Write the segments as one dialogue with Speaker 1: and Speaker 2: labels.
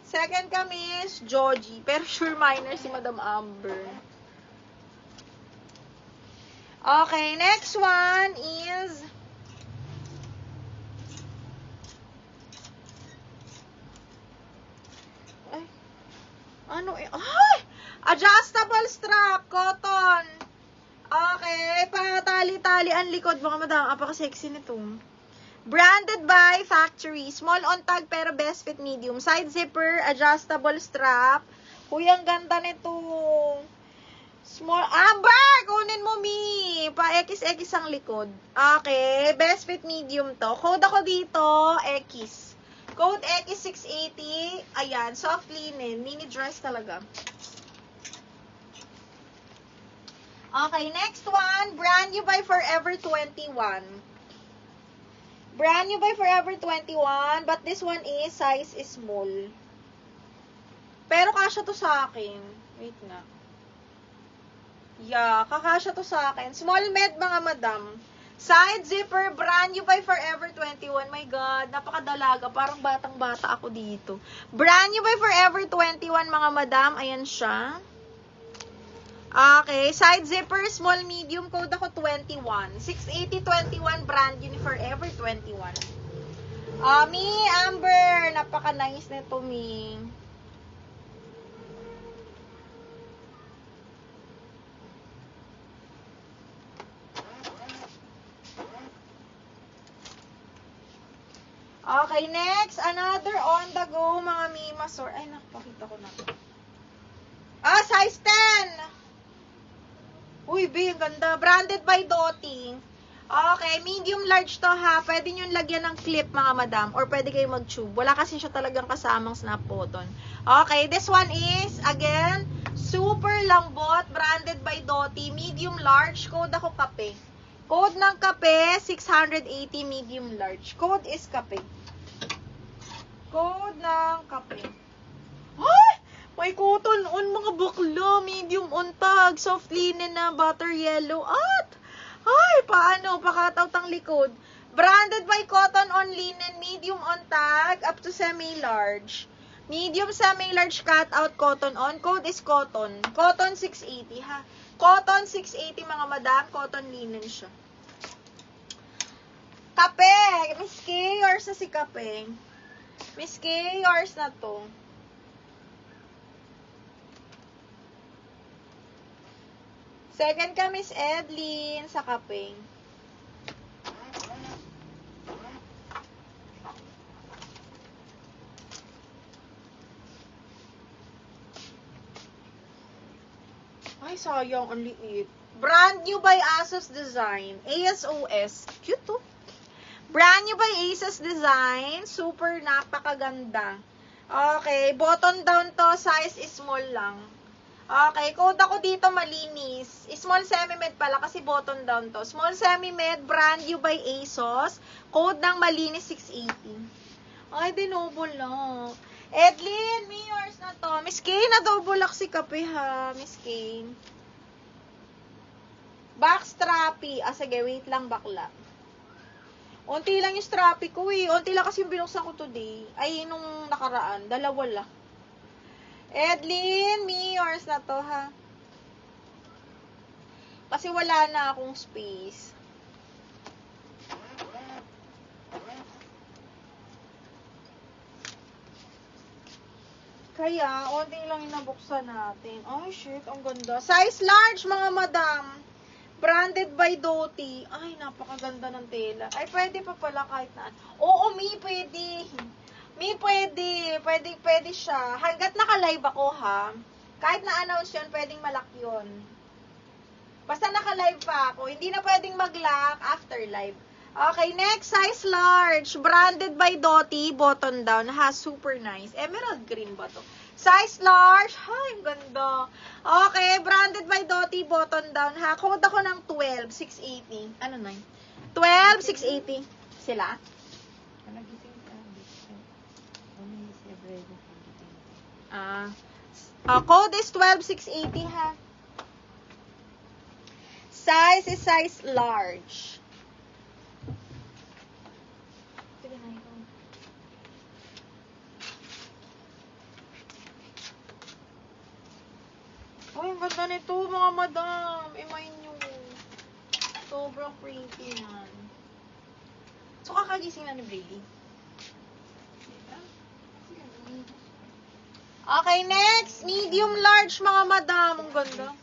Speaker 1: Second kami is Joji. Pero sure minor si Madam Amber. Okay, next one is adjustable strap, cotton. Okay, patali-tali ang likod mga madam. Apaka-sexy nito. Branded by factory. Small on tag pero best fit medium. Side zipper, adjustable strap. Uy, ang ganda nito. Small. Amber! Kunin mo, Mi. Pa-X ang likod. Okay, best fit medium to. Code ako dito, X. Code X680. Ayan, soft linen. Mini dress talaga. Okay, next one. Brand new by Forever 21. Brand new by Forever 21. But this one is size is small. Pero kasya to sa akin. Wait nga. Yeah, kakasya to sa akin. Small med mga madam. Side zipper, brand new by Forever 21. My God, napakadalaga. Parang batang-bata ako dito. Brand new by Forever 21 mga madam. Ayan siya. Okay, side zipper, small medium, code ako 21. 680-21, brand new ni Forever 21. Mi, Amber, napaka-nice nito, Mi. Okay, next, another on the go, mga Mimasor. Ay, nakapakita ko na. Size 10! Uy, B, ang ganda. Branded by Dottie. Okay, medium large to ha. Pwede nyo lagyan ng clip mga madam. Or pwede kayo mag-tube. Wala kasi siya talagang kasamang snap button. Okay, this one is, again, super lambot. Branded by Dottie. Medium large. Code ako kape. Code ng kape, 680 medium large. Code is kape. Code ng kape. Ay! May cotton on mga bakla, medium on tag, soft linen na butter yellow, at ay, paano, pakataw tang likod. Branded by Cotton on linen, medium on tag, up to semi-large. Medium semi-large cutout, cotton on, code is cotton. Cotton 680 ha. Cotton 680 mga madam, cotton linen siya. Kape, Miss K, yours na si Kape. Miss K, yours na to. Second ka, Miss Edlin, sa Kapeng. Ay, sayang, ang liit. Brand new by Asos Design. ASOS. Cute to. Brand new by Asos Design. Super napakaganda. Okay, button down to. Size is small lang. Okay, code ako dito malinis. Small semi-med pala kasi button down to. Small semi-med, brand new by ASOS. Code ng malinis 680. Ay, dinoble lang. Edlin, me yours na to. Miss Kane, na-double lock si Kape ha. Miss Kane. Back strappy. Sige, wait lang bakla. Unti lang yung strappy ko eh. Unti lang kasi yung binuksan ko today. Ay, nung nakaraan. Dalawa lang. Edlin, me yours na to ha. Kasi wala na akong space. Kaya, onti lang yung nabuksan natin. Ay, shit, ang ganda. Size large, mga madam. Branded by Dottie. Ay, napakaganda ng tela. Ay, pwede pa pala kahit na. Oo, Mi, pwede. Mi, pwede. Pwede siya. Hanggat naka-live ako, ha. Kahit na-announce yun, pwedeng malak yun. Basta naka-live pa ako. Hindi na pwedeng mag-lock after live. Okay, next, size large. Branded by Dottie, button down. Ha, super nice. Emerald green ba to? Size large. Ay, ganda. Okay, branded by Dottie, button down. Ha, code ako ng 12, 680. Ano na yun? 12, 680. Sila? Code is 12680 ha. Size is size large. ang ganda nito, mga madam. Imayin nyo. Sobrang pretty yan. So, kakagising na ni Brady. Okay, next. Medium large, mga madam. Ang ganda.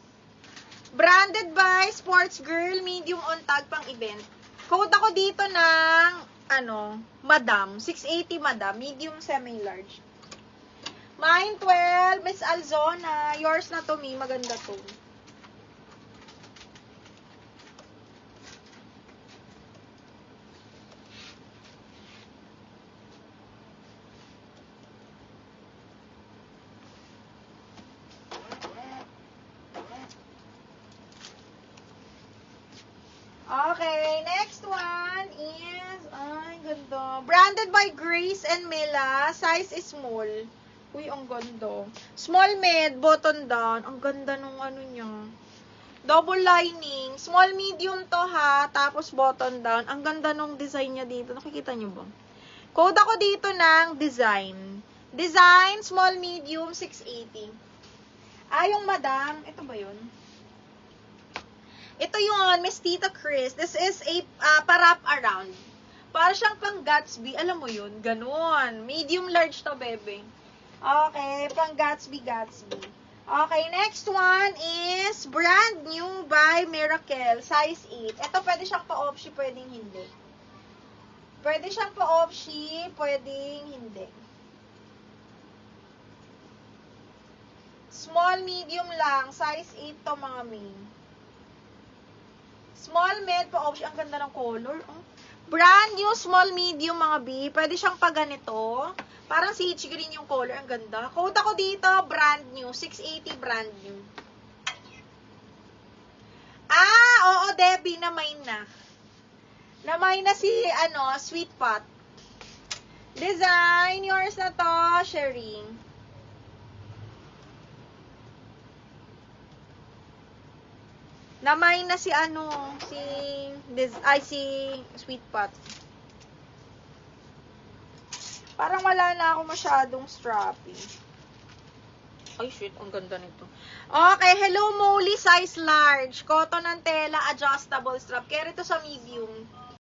Speaker 1: Branded by Sports Girl. Medium on tag pang event. Code ako dito ng, madam. 680, madam. Medium semi-large. Mine 12, Miss Alzona. Yours na to, me. Maganda to. Okay, next one is, ay, ganda. Branded by Grace and Mila. Size is small. Uy, ang ganda. Small mid, button down. Ang ganda nung niya. Double lining. Small medium to ha. Tapos button down. Ang ganda nung design niya dito. Nakikita niyo ba? Code ako dito ng design. Design, small medium, 680. Yung madam. Ito ba yun? Ito yun, Miss Tita Chris. This is a pa-wrap around. Para siyang pang Gatsby. Alam mo yun? Ganun. Medium large to, bebe. Okay, pang Gatsby. Okay, next one is brand new by Miracle. Size 8. Ito, pwede siyang pa-opshi, pwedeng hindi. Pwede siyang pa-opshi, pwedeng hindi. Small, medium lang. Size 8 to, mga main. Small, mid, pa-opshi. Ang ganda ng color. Oh. Brand new, small, medium, mga B. Pwede siyang pa ganito. Parang sage green yung color. Ang ganda. Code ako dito, brand new. 680 brand new. Oo, Debbie, namay na. Namay na si, Sweet Pot. Design, yours na to, sharing. Namay na si, si Sweet Pot. Parang wala na ako masyadong strappy. Ay, shit. Ang ganda nito. Okay. Hello, Molly. Size large. Cotton ng tela. Adjustable strap. Kaya ito sa medium.